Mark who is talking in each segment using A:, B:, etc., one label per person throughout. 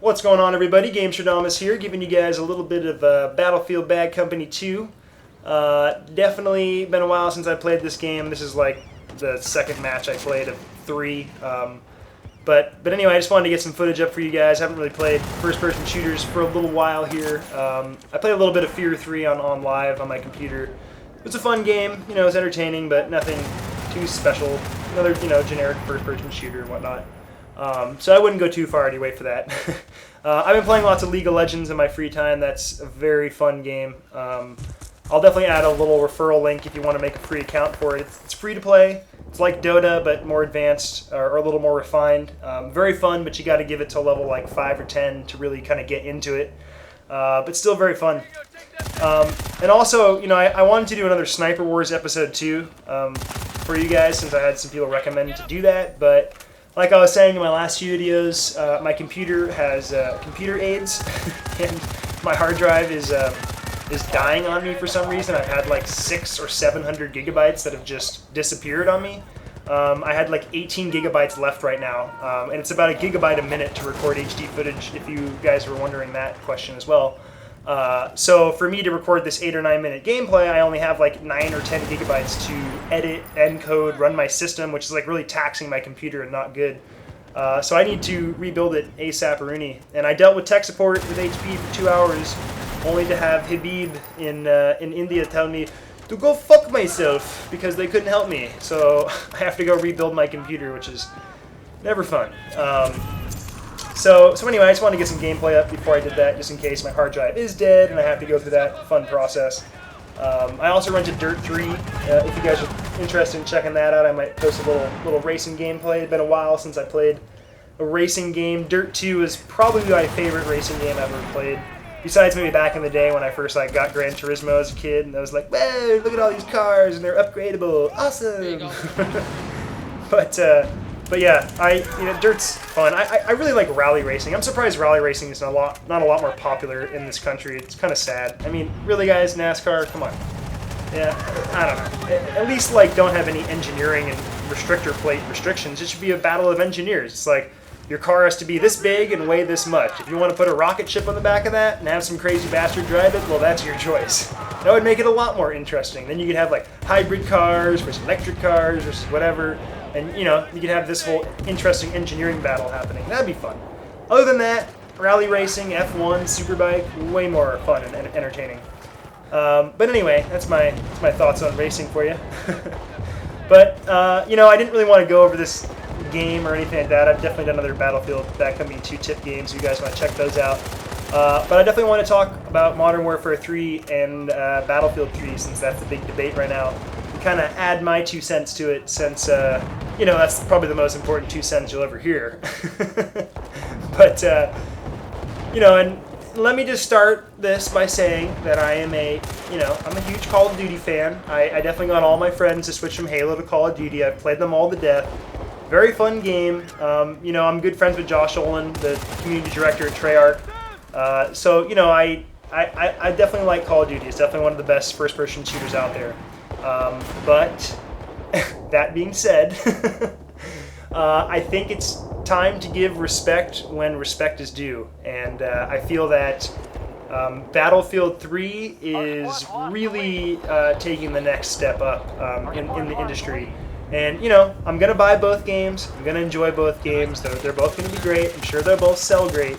A: What's going on, everybody? Gamestrodamus here, giving you guys a little bit of Battlefield Bad Company 2. Definitely been a while since I played this game. This is like the second match I played of 3. But anyway, I just wanted to get some footage up for you guys. I haven't really played first-person shooters for a little while here. I played a little bit of Fear 3 on live on my computer. It was a fun game. You know, it was entertaining, but nothing too special. Another, generic first-person shooter and whatnot. So I wouldn't go too far anyway for that. I've been playing lots of League of Legends in my free time. That's a very fun game. I'll definitely add a little referral link if you want to make a free account for it. It's free to play. It's like Dota, but more advanced or a little more refined. Very fun, but you got to give it to a level like 5 or 10 to really kind of get into it. But still very fun. And also, I wanted to do another Sniper Wars episode 2 for you guys, since I had some people recommend to do that, but like I was saying in my last few videos, my computer has computer AIDS, and my hard drive is dying on me for some reason. I've had like 600 or 700 gigabytes that have just disappeared on me. I had like 18 gigabytes left right now, and it's about a gigabyte a minute to record HD footage, if you guys were wondering that question as well. So for me to record this 8 or 9 minute gameplay, I only have like 9 or 10 gigabytes to edit, encode, run my system, which is like really taxing my computer and not good. So I need to rebuild it ASAP-aroonie. And I dealt with tech support with HP for 2 hours, only to have Habib in India tell me to go fuck myself because they couldn't help me. So I have to go rebuild my computer, which is never fun. So anyway, I just wanted to get some gameplay up before I did that, just in case my hard drive is dead and I have to go through that fun process. I also rented Dirt 3. If you guys are interested in checking that out, I might post a little racing gameplay. It's been a while since I played a racing game. Dirt 2 is probably my favorite racing game I've ever played. Besides maybe back in the day when I first got Gran Turismo as a kid, and I was like, "Whoa, look at all these cars, and they're upgradable, awesome!" But yeah, Dirt's fun. I really like rally racing. I'm surprised rally racing is not a lot more popular in this country. It's kind of sad. I mean, really, guys, NASCAR, come on. Yeah, I don't know. At least don't have any engineering and restrictor plate restrictions. It should be a battle of engineers. It's like your car has to be this big and weigh this much. If you want to put a rocket ship on the back of that and have some crazy bastard drive it, well, that's your choice. That would make it a lot more interesting. Then you could have hybrid cars versus electric cars versus whatever. And, you could have this whole interesting engineering battle happening. That'd be fun. Other than that, rally racing, F1, Superbike, way more fun and entertaining. But anyway, that's my thoughts on racing for you. But, I didn't really want to go over this game or anything like that. I've definitely done other Battlefield Bad Company 2 tip games. You guys want to check those out. But I definitely want to talk about Modern Warfare 3 and Battlefield 3, since that's the big debate right now. Kind of add my 2 cents to it, since that's probably the most important 2 cents you'll ever hear. But and let me just start this by saying that I am I'm a huge Call of Duty fan. I definitely got all my friends to switch from Halo to Call of Duty. I've played them all to death. Very fun game. I'm good friends with Josh Olin, the community director at Treyarch. I definitely like Call of Duty. It's definitely one of the best first-person shooters out there. But that being said, I think it's time to give respect when respect is due, and I feel that Battlefield 3 is really taking the next step up in the industry. And I'm gonna buy both games. I'm gonna enjoy both games. They're both gonna be great. I'm sure they'll both sell great.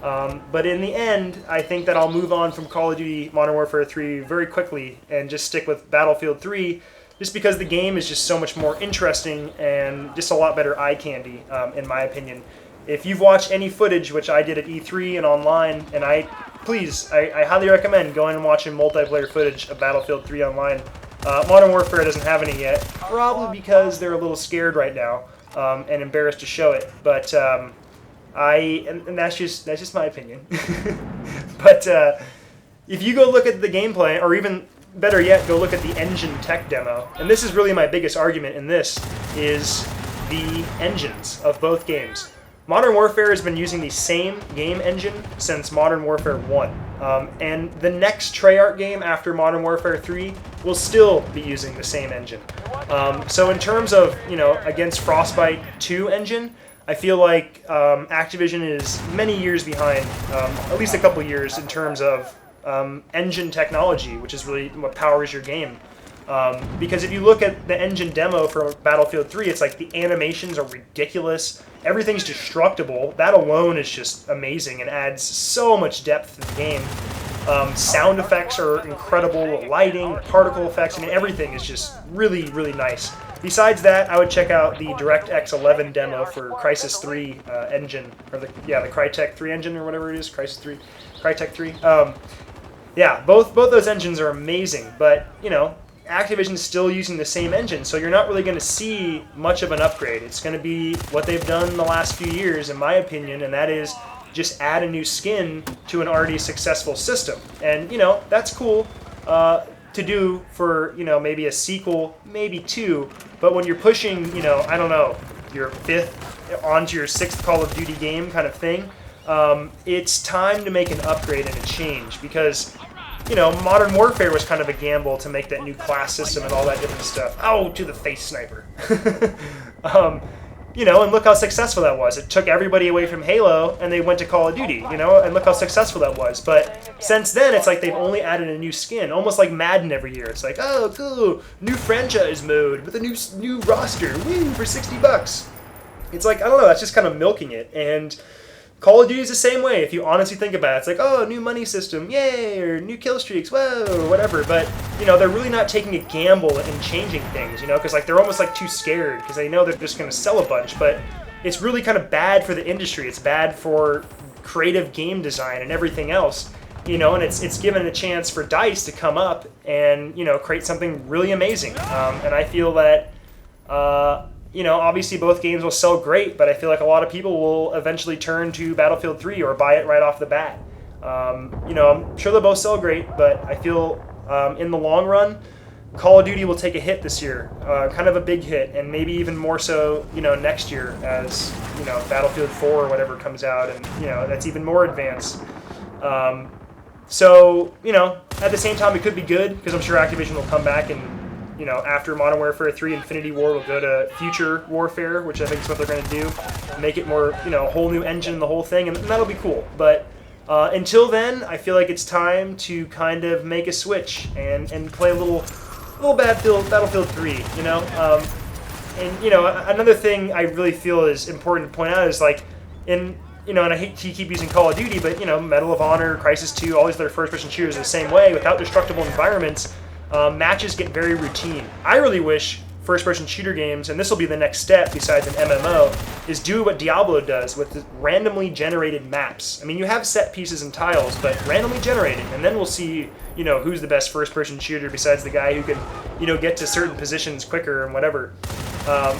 A: But in the end, I think that I'll move on from Call of Duty Modern Warfare 3 very quickly and just stick with Battlefield 3, just because the game is just so much more interesting and just a lot better eye candy, in my opinion. If you've watched any footage, which I did at E3 and online, and I highly recommend going and watching multiplayer footage of Battlefield 3 online. Modern Warfare doesn't have any yet, probably because they're a little scared right now and embarrassed to show it. But and that's just my opinion. But if you go look at the gameplay, or even better yet, go look at the engine tech demo, and this is really my biggest argument in this, is the engines of both games. Modern Warfare has been using the same game engine since Modern Warfare 1. And the next Treyarch game after Modern Warfare 3 will still be using the same engine. So in terms of, against Frostbite 2 engine, I feel like Activision is many years behind, at least a couple years, in terms of engine technology, which is really what powers your game. Because if you look at the engine demo for Battlefield 3, it's like the animations are ridiculous. Everything's destructible. That alone is just amazing and adds so much depth to the game. Sound effects are incredible, lighting, particle effects, I mean, everything is just really, really nice. Besides that, I would check out the DirectX 11 demo for Crysis 3 engine, or the Crytek 3 engine, or whatever it is, Crytek 3. Yeah, both those engines are amazing, but, you know, Activision's still using the same engine, so you're not really going to see much of an upgrade. It's going to be what they've done the last few years, in my opinion, and that is just add a new skin to an already successful system. And, you know, that's cool to do for, you know, maybe a sequel, maybe two, but when you're pushing, you know, I don't know, your 5th onto your 6th Call of Duty game kind of thing, it's time to make an upgrade and a change, because, you know, Modern Warfare was kind of a gamble to make that new class system and all that different stuff. Oh, to the face, sniper. You know, and look how successful that was. It took everybody away from Halo, and they went to Call of Duty, you know, and look how successful that was. But since then, it's like they've only added a new skin, almost like Madden every year. It's like, oh, cool, new franchise mode with a new roster, woo, for $60. It's like, I don't know, that's just kind of milking it. And Call of Duty is the same way. If you honestly think about it, it's like, oh, new money system, yay, or new kill streaks, whoa, or whatever. But, you know, they're really not taking a gamble and changing things, you know, because like they're almost like too scared because they know they're just going to sell a bunch. But it's really kind of bad for the industry. It's bad for creative game design and everything else, you know, and it's given a chance for DICE to come up and, you know, create something really amazing. And I feel that you know, obviously both games will sell great, but I feel like a lot of people will eventually turn to Battlefield 3 or buy it right off the bat. You know, I'm sure they'll both sell great, but I feel in the long run, Call of Duty will take a hit this year, kind of a big hit, and maybe even more so, you know, next year as, you know, Battlefield 4 or whatever comes out, and, you know, that's even more advanced. So, you know, at the same time, it could be good, because I'm sure Activision will come back and, you know, after Modern Warfare 3, Infinity War will go to Future Warfare, which I think is what they're going to do. Make it more, you know, a whole new engine, the whole thing, and that'll be cool. But until then, I feel like it's time to kind of make a switch and play a little Battlefield 3, you know? And, you know, another thing I really feel is important to point out is, like, you know, and I hate to keep using Call of Duty, but, you know, Medal of Honor, Crysis 2, all these other first-person shooters are the same way. Without destructible environments, matches get very routine. I really wish first-person shooter games, and this will be the next step besides an MMO, is do what Diablo does with the randomly generated maps. I mean, you have set pieces and tiles, but randomly generated, and then we'll see, you know, who's the best first-person shooter besides the guy who can, you know, get to certain positions quicker and whatever.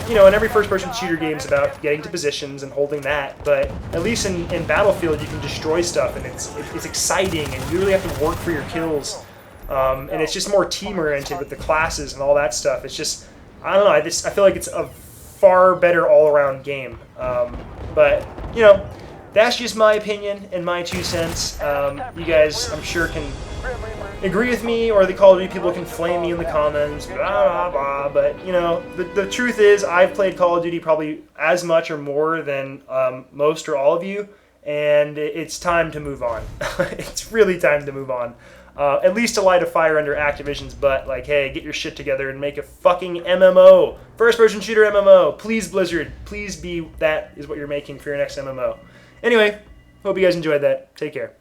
A: You know, and every first-person shooter game is about getting to positions and holding that, but at least in Battlefield, you can destroy stuff, and it's exciting, and you really have to work for your kills. And it's just more team-oriented with the classes and all that stuff. It's just, I don't know, I feel like it's a far better all-around game. But, you know, that's just my opinion and my 2 cents. You guys, I'm sure, can agree with me, or the Call of Duty people can flame me in the comments, blah, blah, blah. But, you know, the truth is, I've played Call of Duty probably as much or more than most or all of you, and it's time to move on. It's really time to move on. At least to light a fire under Activision's butt, like, hey, get your shit together and make a fucking MMO. First-person shooter MMO. Please, Blizzard. Please be that is what you're making for your next MMO. Anyway, hope you guys enjoyed that. Take care.